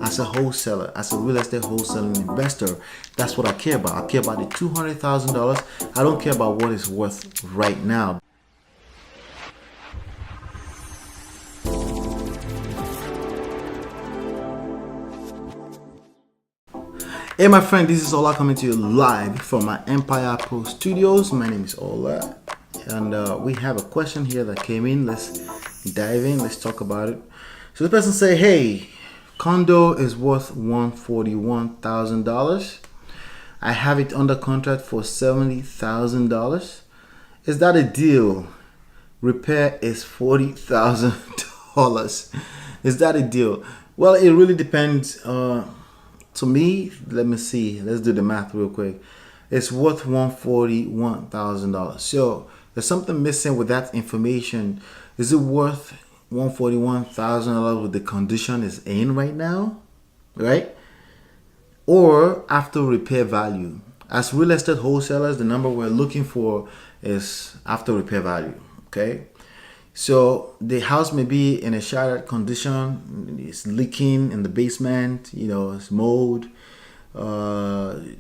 as a wholesaler, as a real estate wholesaling investor, that's what I care about. I care about the $200,000. I don't care about what it's worth right now. Hey my friend, this is Ola coming to you live from my myEmpirePRO studios. My name is Ola, and we have a question here that came in. Let's dive in, let's talk about it. So the person say, hey, condo is worth $141,000. I have it under contract for $70,000. Is that a deal? Repair is $40,000. Is that a deal? Well, it really depends. To me, let me see. Let's do the math real quick. It's worth $141,000. So there's something missing with that information. Is it worth $141,000 with the condition it's in right now, right? Or after repair value? As real estate wholesalers, the number we're looking for is after repair value. Okay. So the house may be in a shattered condition, it's leaking in the basement, it's mold,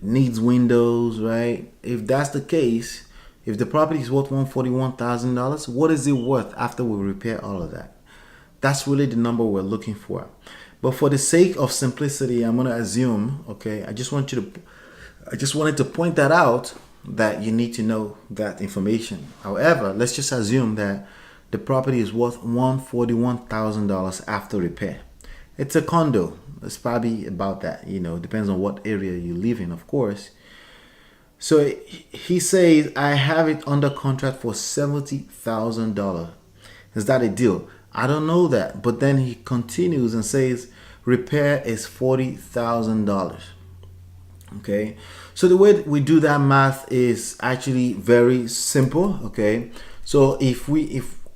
needs windows, right? If that's the case, if the property is worth $141,000, what is it worth after we repair all of that? That's really the number we're looking for. But for the sake of simplicity, I'm going to assume, okay, I just wanted to point that out, that you need to know that information. However, let's just assume that the property is worth $141,000 after repair. It's a condo. It's probably about that, depends on what area you live in, of course. So he says, I have it under contract for $70,000. Is that a deal? I don't know that. But then he continues and says, repair is $40,000. Okay. So the way we do that math is actually very simple. Okay. So if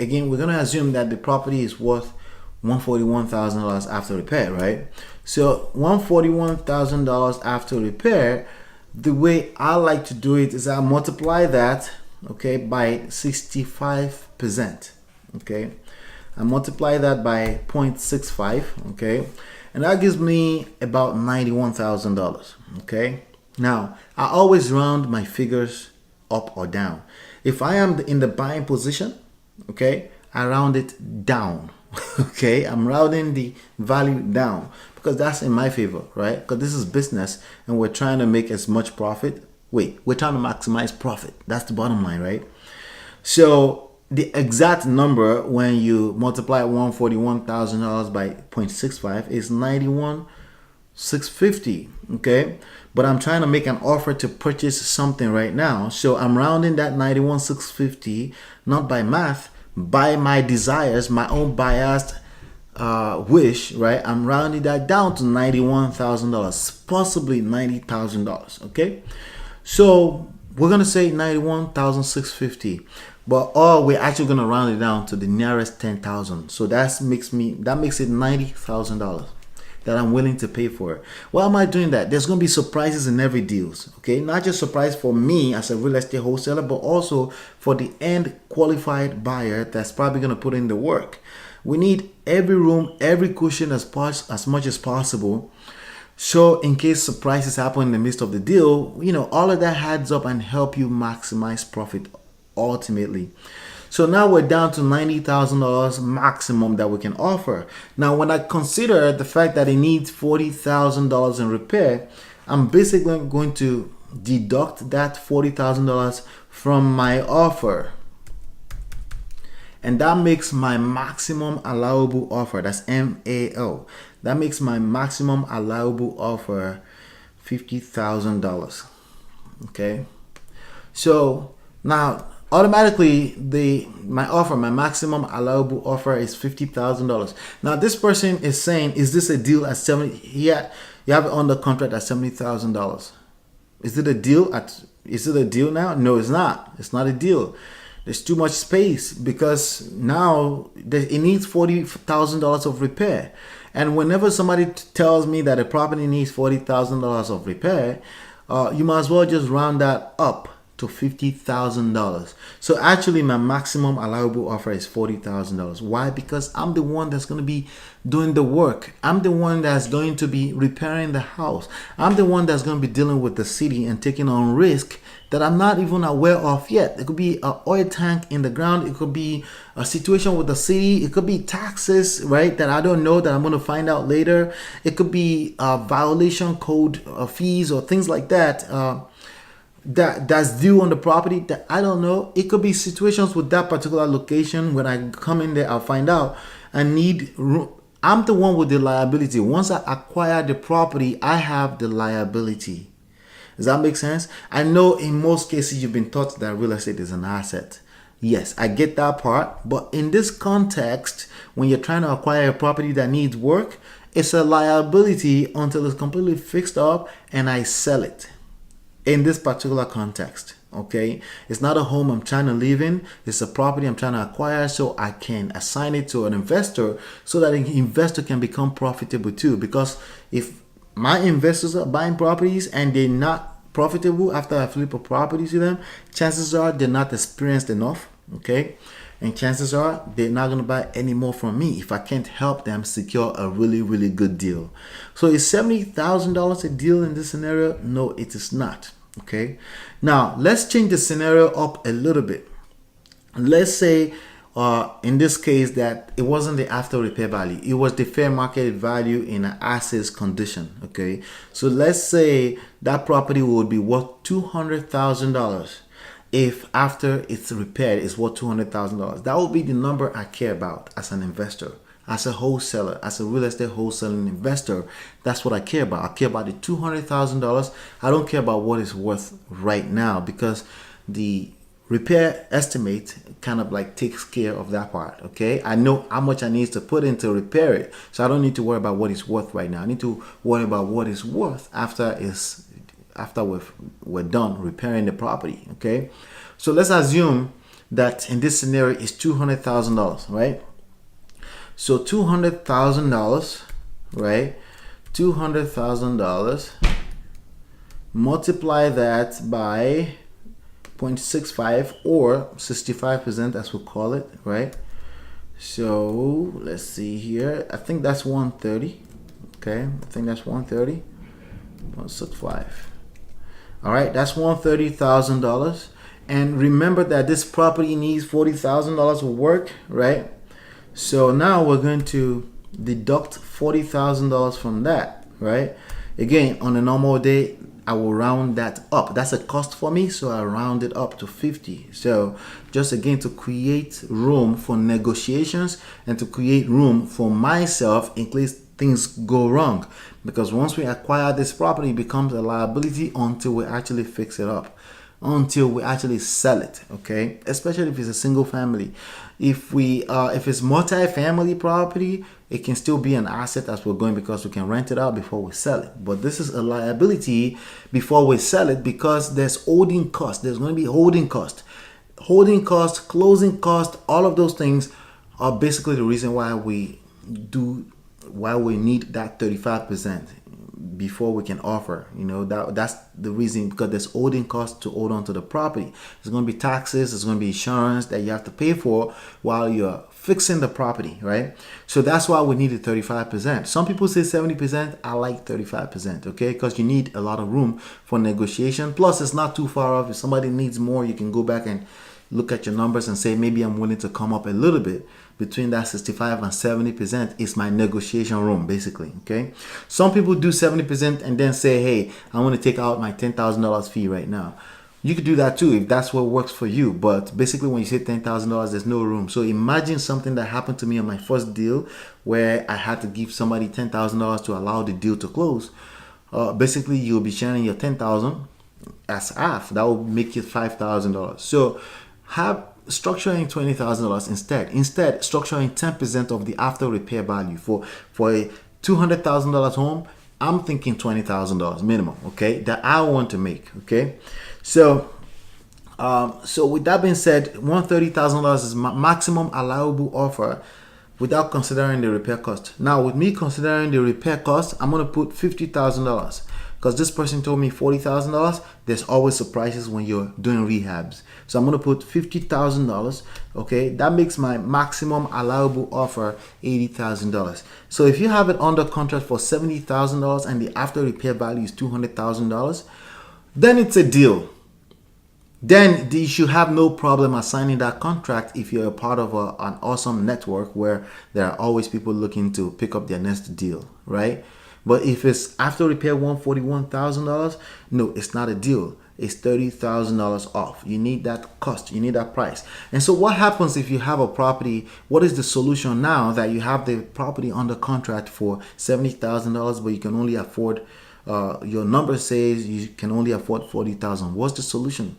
again, we're going to assume that the property is worth $141,000 after repair, right? So $141,000 after repair, the way I like to do it is I multiply that, okay, by 65%, okay? I multiply that by 0.65, okay? And that gives me about $91,000, okay? Now, I always round my figures up or down. If I am in the buying position, okay, I round it down. Okay, I'm rounding the value down because that's in my favor, right? Because this is business and we're trying to make as much profit. We're trying to maximize profit. That's the bottom line, right? So the exact number when you multiply $141,000 by 0.65 is $91,650. Okay, but I'm trying to make an offer to purchase something right now, so I'm rounding that $91,650 not by math, by my desires, my own biased wish, right? I'm rounding that down to $91,000, possibly $90,000. Okay, so we're gonna say $91,650, but we're actually gonna round it down to the nearest 10,000. So that makes it $90,000 that I'm willing to pay for it. Why am I doing that? There's going to be surprises in every deal, okay? Not just surprise for me as a real estate wholesaler, but also for the end qualified buyer that's probably going to put in the work. We need every room, every cushion as much as possible. So in case surprises happen in the midst of the deal, all of that adds up and help you maximize profit ultimately. So now we're down to $90,000 maximum that we can offer. Now, when I consider the fact that it needs $40,000 in repair, I'm basically going to deduct that $40,000 from my offer. And that makes my maximum allowable offer, that's MAO. That makes my maximum allowable offer $50,000. Okay. So now, automatically my maximum allowable offer is $50,000. Now this person is saying, is this a deal at you have it under contract at $70,000? Is it a deal now? No, it's not. It's not a deal. There's too much space because now it needs $40,000 of repair. And whenever somebody tells me that a property needs $40,000 of repair, you might as well just round that up to $50,000. So actually my maximum allowable offer is $40,000. Why? Because I'm the one that's going to be doing the work. I'm the one that's going to be repairing the house. I'm the one that's going to be dealing with the city and taking on risk that I'm not even aware of yet. It could be an oil tank in the ground. It could be a situation with the city. It could be taxes, right, that I don't know, that I'm going to find out later. It could be violation code fees or things like that. That's due on the property that I don't know. It could be situations with that particular location. When I come in there, I'll find out I need room. I'm the one with the liability. Once I acquire the property, I have the liability. Does that make sense? I know in most cases you've been taught that real estate is an asset. Yes, I get that part. But in this context, when you're trying to acquire a property that needs work, it's a liability until it's completely fixed up and I sell it. In this particular context, okay? It's not a home I'm trying to live in. It's a property I'm trying to acquire so I can assign it to an investor so that an investor can become profitable too. Because if my investors are buying properties and they're not profitable after I flip a property to them, chances are they're not experienced enough, okay? And chances are they're not going to buy any more from me if I can't help them secure a really, really good deal. So is $70,000 a deal in this scenario? No, it is not, okay? Now, let's change the scenario up a little bit. Let's say in this case that it wasn't the after repair value, it was the fair market value in an asset's condition, okay? So let's say that property would be worth $200,000 if after it's repaired it's worth $200,000. That would be the number I care about as an investor, as a wholesaler, as a real estate wholesaling investor. That's what I care about. I care about the $200,000. I don't care about what it's worth right now, because the repair estimate kind of like takes care of that part, okay? I know how much I need to put in to repair it, so I don't need to worry about what it's worth right now. I need to worry about what it's worth after we're done repairing the property, okay? So let's assume that in this scenario is $200,000, right? So $200,000, right? $200,000, multiply that by 0.65 or 65% as we call it, right? So let's see here. I think that's 130. Okay, I think that's 130. 0.65. All right, that's $130,000. And remember that this property needs $40,000 of work, right? So now we're going to deduct $40,000 from that, right? Again, on a normal day, I will round that up. That's a cost for me, so I round it up to 50. So just again to create room for negotiations and to create room for myself in case things go wrong. Because once we acquire this property, it becomes a liability until we actually fix it up, until we actually sell it, okay? Especially if it's a single family. If it's multi-family property, it can still be an asset as we're going, because we can rent it out before we sell it. But this is a liability before we sell it, because there's holding cost. There's going to be holding cost, closing cost. All of those things are basically the reason why we need that 35% before we can offer. You know, that's the reason, because there's holding costs to hold on to the property. There's going to be taxes, there's going to be insurance that you have to pay for while you're fixing the property, right? So that's why we need the 35%. Some people say 70%. I like 35%, okay? Because you need a lot of room for negotiation. Plus, it's not too far off. If somebody needs more, you can go back and look at your numbers and say, maybe I'm willing to come up a little bit. Between that 65 and 70% is my negotiation room, basically, okay? Some people do 70% and then say, hey, I want to take out my $10,000 fee right now. You could do that too if that's what works for you. But basically, when you say $10,000, there's no room. So imagine something that happened to me on my first deal where I had to give somebody $10,000 to allow the deal to close. Basically, you'll be sharing your $10,000 as half. That will make it $5,000. So structuring $20,000 instead structuring 10% of the after repair value for a $200,000 home. I'm thinking $20,000 minimum, okay, that I want to make, okay? So with that being said, $130,000 is my maximum allowable offer without considering the repair cost. Now, with me considering the repair cost, I'm going to put $50,000. because this person told me $40,000. There's always surprises when you're doing rehabs. So I'm going to put $50,000. Okay, that makes my maximum allowable offer $80,000. So if you have it under contract for $70,000 and the after repair value is $200,000, then it's a deal. Then you should have no problem assigning that contract if you're a part of an awesome network where there are always people looking to pick up their next deal, right? But if it's after repair $141,000, no, it's not a deal. It's $30,000 off. You need that cost. You need that price. And so what happens if you have a property? What is the solution now that you have the property under contract for $70,000, but you can only afford, your number says you can only afford $40,000. What's the solution?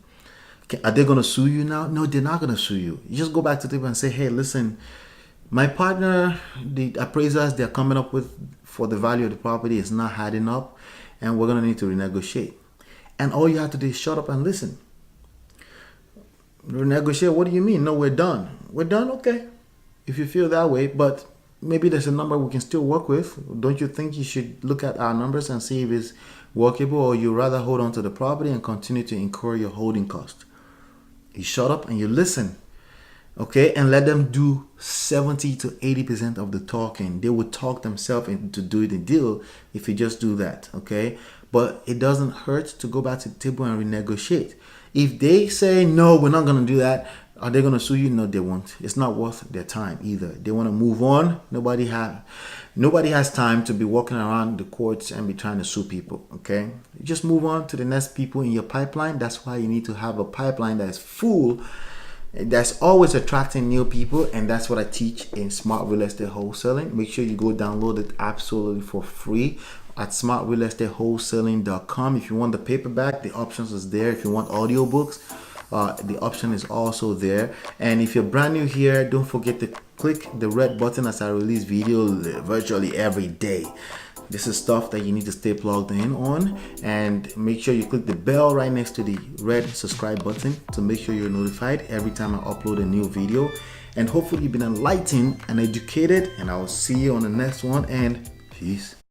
Are they going to sue you now? No, they're not going to sue you. You just go back to them and say, hey, listen, my partner, the appraisers they're coming up with for the value of the property is not adding up, and we're going to need to renegotiate. And all you have to do is shut up and listen. Renegotiate? What do you mean? No, we're done. We're done? Okay. If you feel that way, but maybe there's a number we can still work with. Don't you think you should look at our numbers and see if it's workable, or you rather hold on to the property and continue to incur your holding cost? You shut up and you listen, okay, and let them do 70 to 80% of the talking. They will talk themselves into doing the deal if you just do that, okay? But it doesn't hurt to go back to the table and renegotiate. If they say, no, we're not going to do that, are they going to sue you? No, they won't. It's not worth their time either. They want to move on. Nobody has time to be walking around the courts and be trying to sue people, okay? You just move on to the next people in your pipeline. That's why you need to have a pipeline that's full, that's always attracting new people, and that's what I teach in Smart Real Estate Wholesaling. Make sure you go download it absolutely for free at smartrealestatewholesaling.com. If you want the paperback, the options is there. If you want audiobooks, the option is also there. And if you're brand new here, don't forget to click the red button as I release video virtually every day. This is stuff that you need to stay plugged in on, and make sure you click the bell right next to the red subscribe button to make sure you're notified every time I upload a new video. And hopefully you've been enlightened and educated, and I will see you on the next one, and peace.